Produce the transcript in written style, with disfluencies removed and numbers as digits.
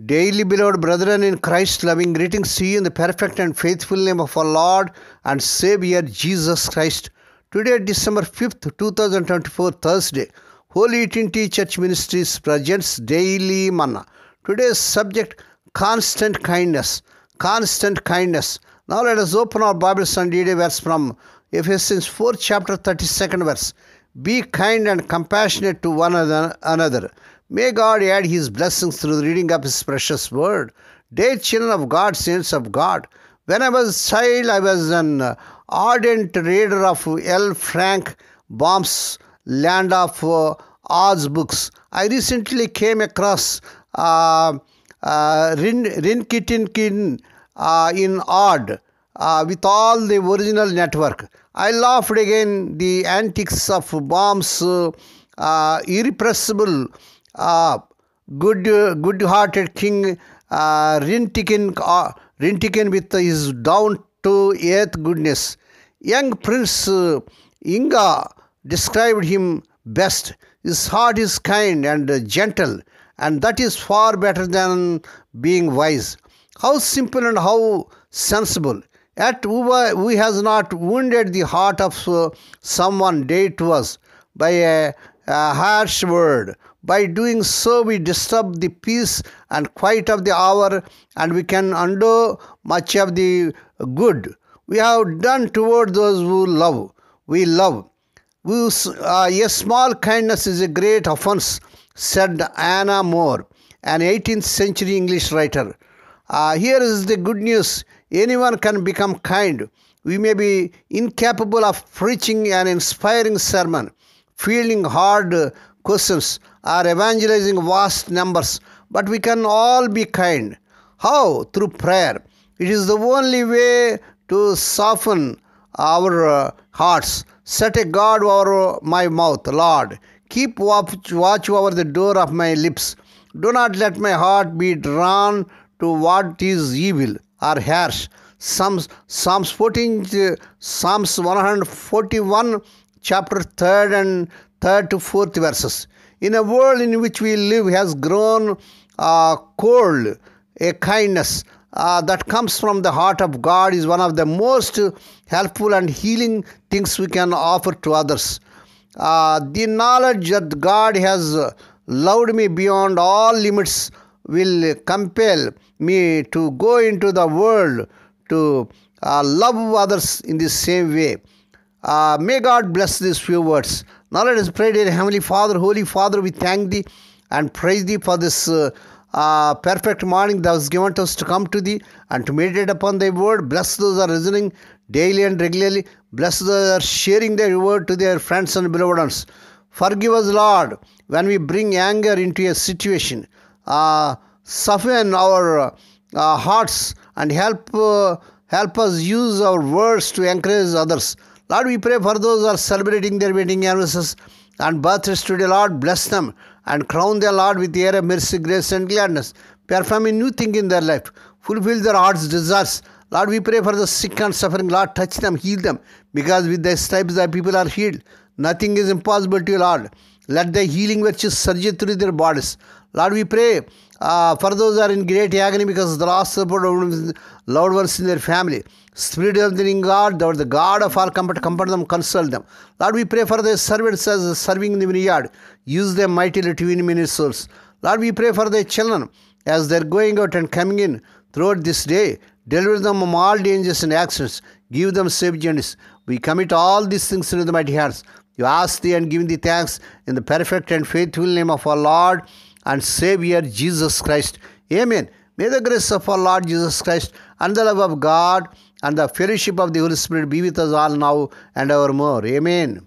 Daily beloved brethren in Christ, loving greetings to you in the perfect and faithful name of our Lord and Savior Jesus Christ. Today, December 5th, 2024, Thursday, Holy Trinity Church Ministries presents Daily Manna. Today's subject, constant kindness. Constant kindness. Now let us open our Bibles and read a verse from Ephesians 4, chapter 32nd verse. Be kind and compassionate to one another. May God add His blessings through the reading of His precious word. Dear children of God, saints of God, when I was a child, I was an ardent reader of L. Frank Baum's Land of Oz books. I recently came across Rinkitinkin in Odd with all the original network. I laughed again the antics of Baum's irrepressible good-hearted king Rintikin with his down-to-earth goodness. Young Prince Inga described him best. His heart is kind and gentle, and that is far better than being wise. How simple and how sensible. Yet who has not wounded the heart of someone dear to us by a harsh word. By doing so, we disturb the peace and quiet of the hour, and we can undo much of the good we have done toward those who love. We love. A small kindness is a great offense, said Anna Moore, an 18th century English writer. Here is the good news. Anyone can become kind. We may be incapable of preaching an inspiring sermon, fielding hard questions, or evangelizing vast numbers, but we can all be kind. How? Through prayer. It is the only way to soften our hearts. Set a guard over my mouth, Lord. Keep watch over the door of my lips. Do not let my heart be drawn to what is evil or harsh. Psalms 141, chapter 3rd and 3rd to 4th verses. In a world in which we live has grown cold, a kindness that comes from the heart of God is one of the most helpful and healing things we can offer to others. The knowledge that God has loved me beyond all limits will compel me to go into the world to love others in the same way. May God bless these few words. Now let us pray. Dear Heavenly Father, Holy Father, we thank Thee and praise Thee for this perfect morning that was given to us to come to Thee and to meditate upon Thy word. Bless those who are listening daily and regularly. Bless those who are sharing Thy word to their friends and beloved ones. Forgive us, Lord, when we bring anger into a situation. Soften our hearts and help us use our words to encourage others. Lord, we pray for those who are celebrating their wedding anniversaries and birthdays today. Lord, bless them and crown their Lord with the air of mercy, grace and gladness. Perform a new thing in their life. Fulfill their heart's desires. Lord, we pray for the sick and suffering. Lord, touch them, heal them, because with Thy stripes Thy people are healed. Nothing is impossible to You, Lord. Let Thy healing virtues surge through their bodies. Lord, we pray for those who are in great agony because of the loss of loved ones in their family. Spirit of the living God, Thou art the God of all comfort, comfort them, console them. Lord, we pray for the servants as serving in the vineyard. Use them mightily to win many souls. Lord, we pray for the children as they're going out and coming in throughout this day. Deliver them from all dangers and accidents. Give them safe journeys. We commit all these things into the mighty hands. You ask Thee and give Thee thanks in the perfect and faithful name of our Lord and Savior Jesus Christ. Amen. May the grace of our Lord Jesus Christ and the love of God and the fellowship of the Holy Spirit be with us all now and evermore. Amen.